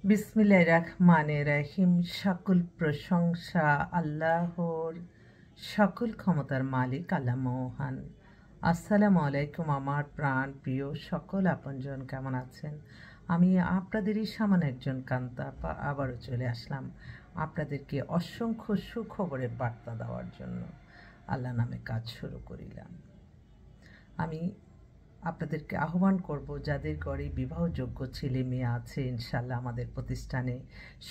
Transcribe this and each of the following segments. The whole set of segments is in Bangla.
বিসমিল্লাহির রহমানির রহিম। সকল প্রশংসা আল্লাহর, সকল ক্ষমতার মালিক আল্লাহ মহান। আসসালামু আলাইকুম আমার প্রাণ প্রিয় সকল আপনজন, কেমন আছেন? আমি আপনাদেরই সামান্য একজন কান্তা আবারও চলে আসলাম আপনাদেরকে অসংখ্য সুখবরের বার্তা দেওয়ার জন্য। আল্লাহ নামে কাজ শুরু করিলাম। আমি আপনাদেরকে আহ্বান করব, যাদের ঘরে বিবাহযোগ্য ছেলে মেয়ে আছে, ইনশাল্লাহ আমাদের প্রতিষ্ঠানে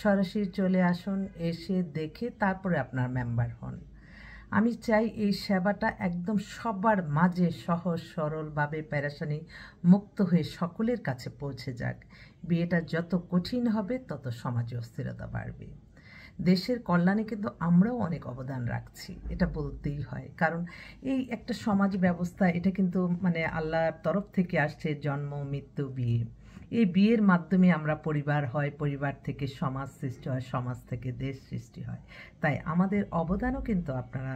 সরাসরি চলে আসুন, এসে দেখে তারপরে আপনার মেম্বার হন। আমি চাই এই সেবাটা একদম সবার মাঝে সহজ সরলভাবে পেরেশানি মুক্ত হয়ে সকলের কাছে পৌঁছে যাক। বিয়েটা যত কঠিন হবে তত সমাজে অস্থিরতা বাড়বে। দেশের কল্যাণে কিন্তু আমরাও অনেক অবদান রাখছি, এটা বলতেই হয়। কারণ এই একটা সমাজ ব্যবস্থা, এটা কিন্তু মানে আল্লাহর তরফ থেকে আসছে, জন্ম মৃত্যু বিয়ে। এই বিয়ের মাধ্যমে আমরা পরিবার হয়, পরিবার থেকে সমাজ সৃষ্টি হয়, সমাজ থেকে দেশ সৃষ্টি হয়। তাই আমাদের অবদানও কিন্তু আপনারা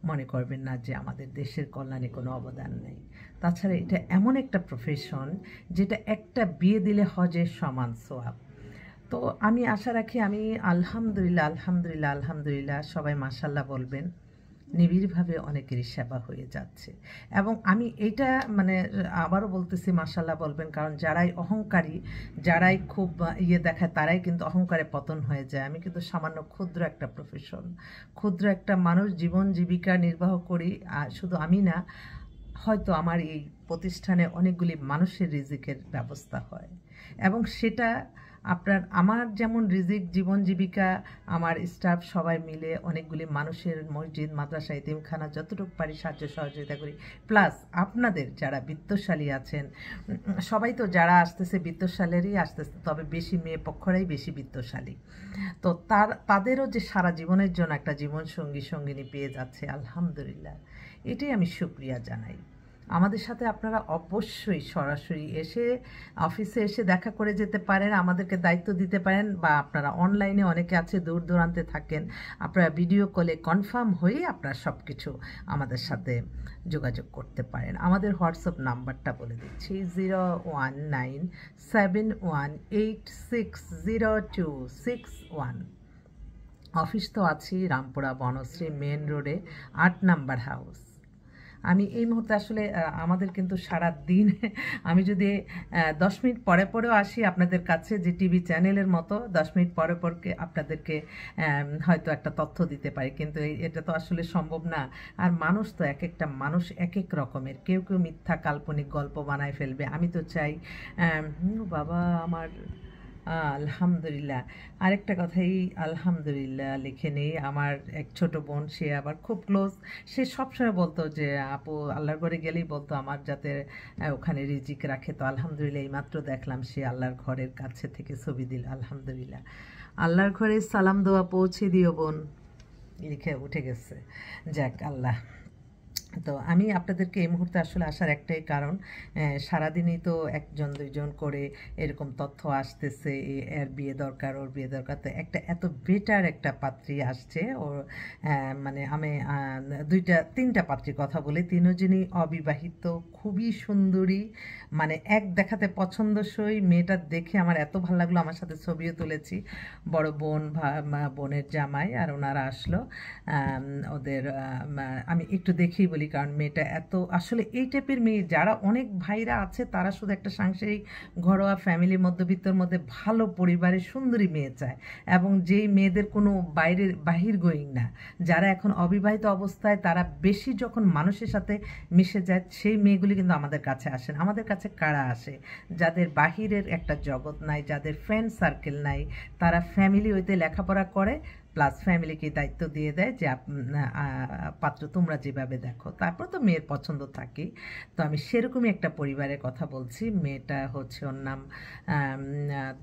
মনে করবেন না যে আমাদের দেশের কল্যাণে কোনো অবদান নেই। তাছাড়া এটা এমন একটা প্রফেশন যেটা একটা বিয়ে দিলে হজের সমান সোয়াব। তো আমি আশা রাখি, আমি আলহামদুলিল্লাহ আলহামদুলিল্লাহ আলহামদুলিল্লাহ সবাই মাশাল্লাহ বলবেন, নিবিড়ভাবে অনেকেরই সেবা হয়ে যাচ্ছে। এবং আমি এইটা মানে আবারও বলতেছি মাশাল্লাহ বলবেন, কারণ যারাই অহংকারী, যারাই খুব দেখায়, তারাই কিন্তু অহংকারে পতন হয়ে যায়। আমি কিন্তু সামান্য ক্ষুদ্র একটা প্রফেশন, ক্ষুদ্র একটা মানুষ, জীবন জীবিকা নির্বাহ করি। শুধু আমি না, হয়তো আমার এই প্রতিষ্ঠানে অনেকগুলি মানুষের রিজিকের ব্যবস্থা হয়, এবং সেটা আমার যেমন রিজিক, জীবন জীবিকা, আমার স্টাফ সবাই মিলে অনেকগুলি মানুষের মসজিদ, মাদ্রাসা, এতিমখানা যতটুকু পারি সাহায্য সহযোগিতা করি। প্লাস আপনাদের যারা বিত্তশালী আছেন, সবাই তো যারা আসতেছে বিত্তশালেরই আসতেছে, তবে বেশি মেয়ে পক্ষরাই বেশি বিত্তশালী। তো তাদেরও যে সারা জীবনের জন্য একটা জীবন সঙ্গী সঙ্গিনী পেয়ে যাচ্ছে, আলহামদুলিল্লাহ, এটাই আমি শুকরিয়া জানাই। আমাদের সাথে আপনারা অবশ্যই সরাসরি এসে, অফিসে এসে দেখা করে যেতে পারেন, আমাদেরকে দায়িত্ব দিতে পারেন, বা আপনারা অনলাইনে অনেকে আছে দূর দূরান্তে থাকেন, আপনারা ভিডিও কলে কনফার্ম হয়ে আপনারা সব কিছু আমাদের সাথে যোগাযোগ করতে পারেন। আমাদের হোয়াটসঅ্যাপ নাম্বারটা বলে দিচ্ছি, 01971860261। অফিস তো আছি রামপুরা বনশ্রী মেন রোডে, 8 নাম্বার হাউস। আমি এই মুহূর্তে আসলে আমাদের কিন্তু সারা দিন আমি যদি 10 মিনিট পরে পরেও আসি আপনাদের কাছে, যে টিভি চ্যানেলের মতো 10 মিনিট পরে পরকে আপনাদেরকে হয়তো একটা তথ্য দিতে পারি, কিন্তু এটা তো আসলে সম্ভব না। আর মানুষ তো এক একটা মানুষ এক এক রকমের, কেউ কেউ মিথ্যা কাল্পনিক গল্প বানায় ফেলবে। আমি তো চাই বাবা আমার আলহামদুলিল্লাহ। আরেকটা কথাই আলহামদুলিল্লাহ লিখে নেই, আমার এক ছোট বোন, সে আবার খুব ক্লোজ। সে সবসময় বলতো যে আপু আল্লাহর ঘরে গেলেই বলতো আমার যাতে ওখানে রিজিক রাখে। তো আলহামদুলিল্লাহ এইমাত্র দেখলাম সে আল্লাহর ঘরের কাছে থেকে ছবি দিল। আলহামদুলিল্লাহ, আল্লাহর ঘরে সালাম দোয়া পৌঁছে দিও বোন, লিখে উঠে গেছে। যাক আল্লাহ। তো আমি আপনাদেরকে এই মুহূর্তে আসলে আসার একটাই কারণ, সারাদিনই তো একজন দুইজন করে এরকম তথ্য আসতেছে, এর বিয়ে দরকার, ওর বিয়ে দরকার। তো একটা এত বেটার একটা পাত্রী আসছে, ওর মানে আমি দুইটা তিনটা পাত্রীর কথা বলি, তিনজনই অবিবাহিত, খুবই সুন্দরী, মানে এক দেখাতে পছন্দসই। মেয়েটা দেখে আমার এত ভালো লাগলো, আমার সাথে ছবিও তুলেছি। বড় বোন, বোনের জামাই আর ওনারা আসলো। ওদের আমি একটু দেখেই বলি, কারণ মেয়েটা এত আসলে এই টাইপের মেয়ে, যারা অনেক ভাইরা আছে তারা শুধু একটা সাংসারিক ঘরোয়া ফ্যামিলি, মধ্যবিত্তর মধ্যে ভালো পরিবারের সুন্দরী মেয়ে চায়, এবং যেই মেয়েদের কোনো বাহির গোয়িং না, যারা এখন অবিবাহিত অবস্থায়, তারা বেশি যখন মানুষের সাথে মিশে যায়, সেই মেয়েগুলি কিন্তু আমাদের কাছে আসেন। আমাদের কাছে কারা আসে? যাদের বাহিরের একটা জগৎ নাই, যাদের ফ্রেন্ড সার্কেল নাই, তারা ফ্যামিলি হইতে লেখাপড়া করে, প্লাস ফ্যামিলিকে দায়িত্ব দিয়ে দেয় যে পাত্র তোমরা যেভাবে দেখো, তারপর তো মেয়ের পছন্দ থাকে। তো আমি সেরকমই একটা পরিবারের কথা বলছি। মেয়েটা হচ্ছে, ওর নাম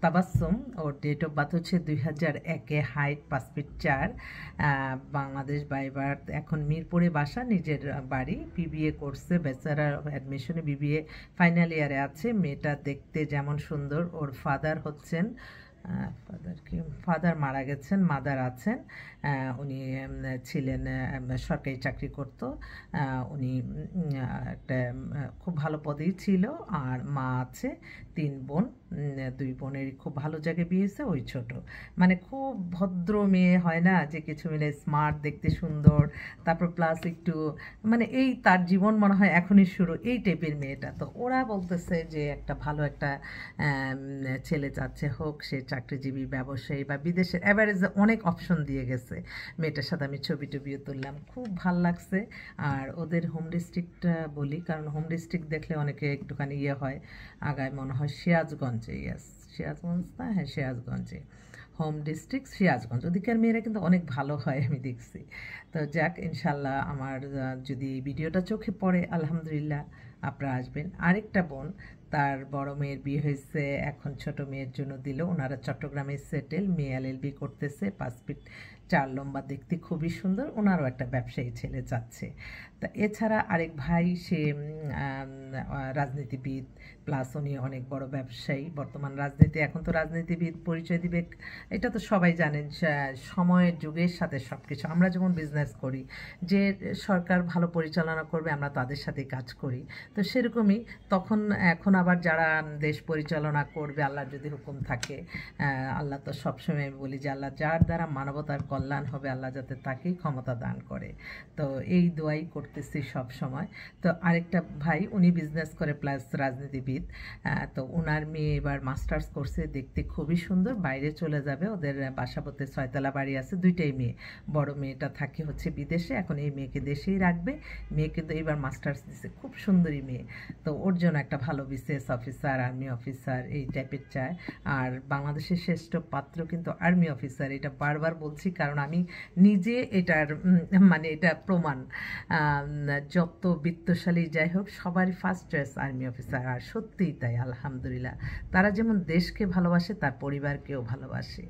তাবাসসুম, ওর ডেট অফ বার্থ হচ্ছে 2001, height 5 feet 4, Bangladesh by birth, এখন মিরপুরে বাসা, নিজের বাড়ি, বিবিএ করছে, ব্যাচেলার অ্যাডমিশনে বিবিএ ফাইনাল ইয়ারে আছে। মেয়েটা দেখতে যেমন সুন্দর, ওর ফাদার হচ্ছেন, ফাদার মারা গেছেন, মাদার আছেন। উনি ছিলেন, সরকারি চাকরি করত, উনি একটা খুব ভালো পদেই ছিল, আর মা আছে। 3 বোন, 2 বোনেরই খুব ভালো জায়গায় বিয়ে হয়েছে, ওই ছোট। মানে খুব ভদ্র মেয়ে হয় না যে কিছু মিলে, স্মার্ট, দেখতে সুন্দর, তারপর প্লাস একটু মানে এই তার জীবন মনে হয় এখনই শুরু, এই টাইপের মেয়েটা। তো ওরা বলতেছে যে একটা ভালো একটা ছেলে চাচ্ছে, হোক সে চাকরিজীবী, ব্যবসায়ী বা বিদেশের, অ্যাভারেজে অনেক অপশন দিয়ে গেছে। মেয়েটার সাথে আমি ছবি টবিও তুললাম, খুব ভাল লাগছে। আর ওদের হোম ডিস্ট্রিক্টটা বলি, কারণ হোম ডিস্ট্রিক্ট দেখলে অনেকে একটুখানি ইয়ে হয়, আগায় মনে হয় সিরাজগঞ্জে। ইয়াস, সিরাজগঞ্জ না, হ্যাঁ সিরাজগঞ্জে হোম ডিস্ট্রিক্ট, সিরাজগঞ্জ। ওদিকের মেয়েরা কিন্তু অনেক ভালো হয় আমি দেখছি। তো যাক, ইনশাল্লাহ আমার যদি এই ভিডিওটা চোখে পড়ে, আলহামদুলিল্লাহ আপনারা আসবেন। আরেকটা বোন, তার বড় মেয়ের বিয়ে হয়েছে, এখন ছোট মেয়ের জন্য দিল। ওনারা চট্টগ্রামে সেটেল, মেয়ে এলএলবি করতেছে, 5 ফিট 4 লম্বা, দেখতে খুবই সুন্দর। ওনারও একটা ব্যবসায়ী ছেলে চাচ্ছে। তা এছাড়া আরেক ভাই, সে রাজনীতিবিদ, প্লাস উনি অনেক বড় ব্যবসায়ী। বর্তমান রাজনীতি, এখন তো রাজনীতিবিদ পরিচয় দিবে, এটা তো সবাই জানেন, সময়ের যুগের সাথে সব কিছু। আমরা যেমন বিজনেস করি, যে সরকার ভালো পরিচালনা করবে আমরা তাদের সাথে কাজ করি, তো সেরকমই তখন এখন আবার যারা দেশ পরিচালনা করবে, আল্লাহর যদি হুকুম থাকে, আল্লাহ তো সবসময় আমি বলি যে আল্লাহ যার দ্বারা মানবতার কল্যাণ হবে, আল্লাহ যাতে তাকেই ক্ষমতা দান করে। তো এই দোয়াই করতেছি সব সময়। তো আরেকটা ভাই, উনি বিজনেস করে প্লাস রাজনীতিবিদ। তো ওনার মেয়ে এবার মাস্টার্স করছে, দেখতে খুবই সুন্দর, বাইরে চলে যাবে। ওদের বাসাবোতে 6 তলা বাড়ি আছে, 2টাই মেয়ে। বড় মেয়েটা থাকে হচ্ছে বিদেশে, এখন এই মেয়েকে দেশেই রাখবে। মেয়ে কিন্তু এবার মাস্টার্স দিছে, খুব সুন্দরী মেয়ে। তো ওর জন্য একটা ভালো বিসিএস অফিসার, আর্মি অফিসার এই টাইপের চায়। আর বাংলাদেশের শ্রেষ্ঠ পাত্র কিন্তু আর্মি অফিসার, এটা বারবার বলছি কারণ আমি নিজে এটার মানে এটা প্রমাণ। যত বিত্তশালী যাই হোক, সবারই ফার্স্ট চয়েস আর্মি অফিসার। আর সত্যিই তাই, আলহামদুলিল্লাহ। তারা যেমন দেশকে ভালোবাসে, তার পরিবারকেও ভালোবাসে।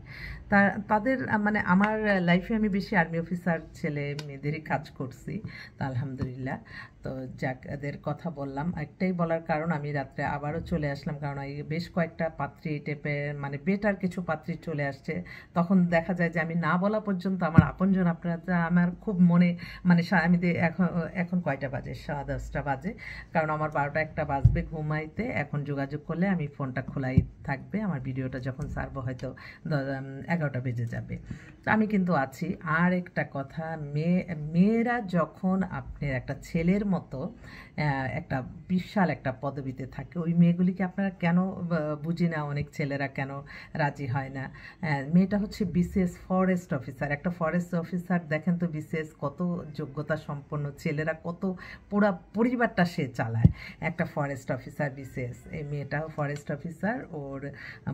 তাদের মানে আমার লাইফে আমি বেশি আর্মি অফিসার ছেলে মেয়েদেরই কাজ করছি, তো আলহামদুলিল্লাহ। তো যাক, এদের কথা বললাম। একটাই বলার কারণ, আমি রাত্রে আবারও চলে আসলাম, কারণ এই বেশ কয়েকটা পাত্রী টাইপের মানে বেটার কিছু পাত্রী চলে আসছে। তখন দেখা যায় যে আমি না বলা পর্যন্ত আমার আপনজন, আপনারা আমার খুব মনে মানে আমি এখন এখন কয়টা বাজে, 10:30 বাজে, কারণ আমার 12টা 1টা বাজবে ঘুমাইতে। এখন যোগাযোগ করলে আমি ফোনটা খোলাই থাকবে, আমার ভিডিওটা যখন ছাড়বো হয়তো 11টা বেজে যাবে। তো আমি কিন্তু আছি। আর একটা কথা, মেয়েরা যখন আপনার একটা ছেলের মতো একটা বিশাল একটা পদবিতে থাকে, ওই মেয়েগুলিকে আপনারা কেন বুঝি না, অনেক ছেলেরা কেন রাজি হয় না। মেয়েটা হচ্ছে বিসিএস ফরেস্ট অফিসার। একটা ফরেস্ট অফিসার দেখেন তো বিসিএস কত যোগ্যতা সম্পন্ন, ছেলেরা কত, পুরা পরিবারটা সে চালায়। একটা ফরেস্ট অফিসার বিসিএস, এই মেয়েটাও ফরেস্ট অফিসার। ওর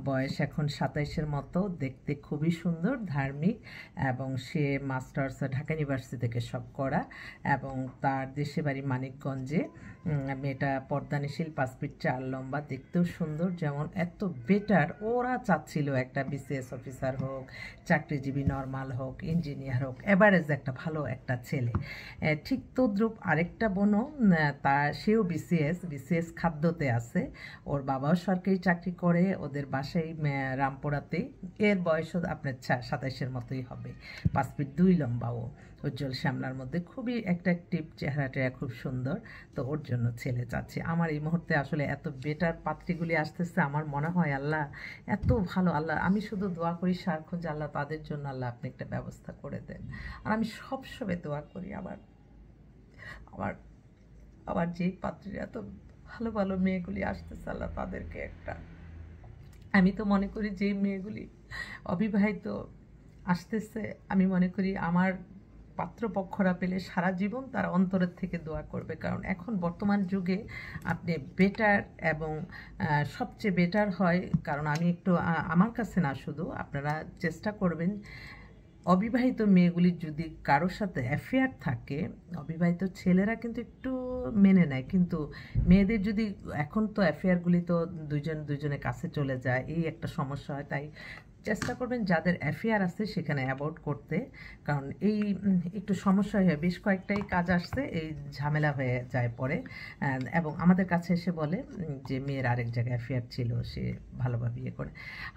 বয়স এখন 27-এর মতো, দেখতে খুবই সুন্দর, ধার্মিক, এবং সে মাস্টার্স ঢাকা ইউনিভার্সিটি থেকে সব করা, এবং তার দেশে বাড়ি মানিকগঞ্জে। মেয়েটা পর্দানিশীল, 5 ফিট 4 লম্বা, দেখতেও সুন্দর। যেমন এত বেটার, ওরা চাচ্ছিল একটা বিসিএস অফিসার হোক, চাকরিজীবী নর্মাল হোক, ইঞ্জিনিয়ার হোক, এভারেজ একটা ভালো একটা ছেলে। ঠিক তদ্রূপ আরেকটা বোনও, সেও বিসিএস খাদ্যতে আছে। ওর বাবাও সরকারি চাকরি করে, ওদের বাসায় রামপুরাতে। এর বয়সও আপনার 27-এর মতোই হবে, 5 ফিট 2 লম্বাও, উজ্জ্বল শ্যামলার মধ্যে, খুবই অ্যাট্রাকটিভ, চেহারাটা খুব সুন্দর। তো ওর জন্য ছেলে চাচ্ছি। আমার এই মুহূর্তে আসলে এত বেটার পাত্রীগুলি আসতেছে, আমার মনে হয় আল্লাহ এত ভালো। আল্লাহ, আমি শুধু দোয়া করি সারাক্ষণ যে আল্লাহ তাদের জন্য আল্লাহ আপনি একটা ব্যবস্থা করে দেন। আর আমি সবসময় দোয়া করি আবার আবার আবার যেই পাত্রীরা এত ভালো ভালো মেয়েগুলি আসতেছে, আল্লাহ তাদেরকে একটা, আমি তো মনে করি যে মেয়েগুলি অবিবাহিত আসতেছে, আমি মনে করি আমার পাত্রপক্ষরা পেলে সারা জীবন তারা অন্তরের থেকে দোয়া করবে। কারণ এখন বর্তমান যুগে আপনি বেটার, এবং সবচেয়ে বেটার হয়, কারণ আমি একটু আমার কাছে না, শুধু আপনারা চেষ্টা করবেন, অবিবাহিত মেয়েগুলির যদি কারোর সাথে অ্যাফেয়ার থাকে, অবিবাহিত ছেলেরা কিন্তু একটু মেনে নেয়, কিন্তু মেয়েদের যদি, এখন তো অ্যাফেয়ারগুলি তো দুজনের কাছে চলে যায়, এই একটা সমস্যা হয়। তাই চেষ্টা করবেন যাদের অ্যাফেয়ার আছে সেখানে অ্যাভয়েড করতে, কারণ এই একটু সমস্যা হয়ে বেশ কয়েকটাই কাজ আসছে, এই ঝামেলা হয়ে যায় পরে। এবং আমাদের কাছে এসে বলে যে মেয়ের আরেক জায়গায় অ্যাফেয়ার ছিল, সে ভালোভাবে ইয়ে করে।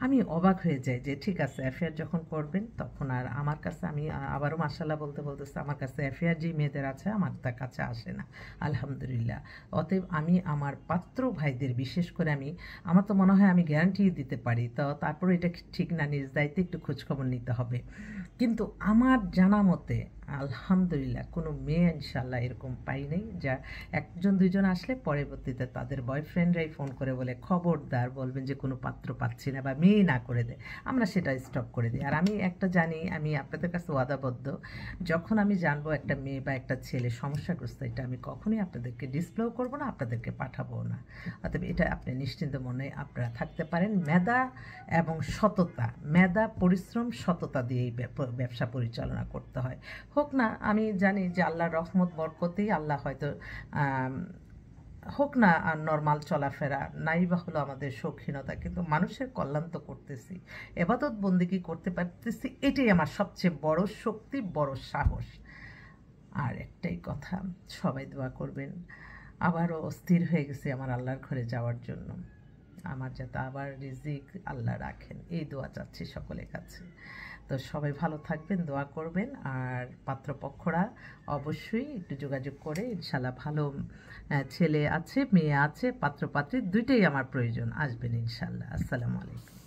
আমি অবাক হয়ে যাই যে ঠিক আছে, অ্যাফেয়ার যখন করবেন তখন আর আমার কাছে, আমি আবারও মাশাআল্লাহ বলতেছে, আমার কাছে অ্যাফেয়ার যে মেয়েদের আছে আমার তার কাছে আসে না, আলহামদুলিল্লাহ। অতএব আমি আমার পাত্র ভাইদের বিশেষ করে আমার তো মনে হয় আমি গ্যারান্টি দিতে পারি, তো তারপরে এটা ঠিক না, নিজ দায়িত্বে একটু খোঁজখবর নিতে হবে। কিন্তু আমার জানা মতে আলহামদুলিল্লাহ কোনো মেয়ে ইনশাল্লাহ এরকম পাই নাই, যা একজন দুইজন আসলে পরবর্তীতে তাদের বয়ফ্রেন্ডরাই ফোন করে বলে খবরদার বলবেন যে কোনো পাত্র পাচ্ছি না বা মেয়ে না করে দেয়, আমরা সেটা স্টপ করে দিই। আর আমি একটা জানি, আমি আপনাদের কাছে ওয়াদাবদ্ধ, যখন আমি জানবো একটা মেয়ে বা একটা ছেলে সমস্যাগ্রস্ত, এটা আমি কখনোই আপনাদেরকে ডিসপ্লেও করবো না, আপনাদেরকে পাঠাবো না। অতএব এটা আপনি নিশ্চিন্ত মনে আপনারা থাকতে পারেন। মেধা এবং সততা, মেধা, পরিশ্রম, সততা দিয়েই ব্যবসা পরিচালনা করতে হয়। হোক না, আমি জানি যে আল্লাহর রহমত বরকতেই আল্লাহ হয়তো হোক না আর নর্মাল চলাফেরা, নাই বা হলো আমাদের শৌখিনতা, কিন্তু মানুষের কল্যাণ তো করতেছি, এবাদত বন্দিগি করতে পারতেছি, এটাই আমার সবচেয়ে বড় শক্তি, বড় সাহস। আর একটাই কথা, সবাই দোয়া করবেন, আবারও অস্থির হয়ে গেছি আমার আল্লাহর ঘরে যাওয়ার জন্য, আমার যাতে আবার রিজিক আল্লাহ রাখেন, এই দোয়া চাচ্ছি সকলের কাছে। তো সবাই ভালো থাকবেন, দোয়া করবেন। আর পাত্রপক্ষরা অবশ্যই একটু যোগাযোগ করে, ইনশাল্লাহ ভালো ছেলে আছে, মেয়ে আছে, পাত্রপাত্রী দুইটাই আমার প্রয়োজন, আসবেন ইনশাল্লাহ। আসসালামু আলাইকুম।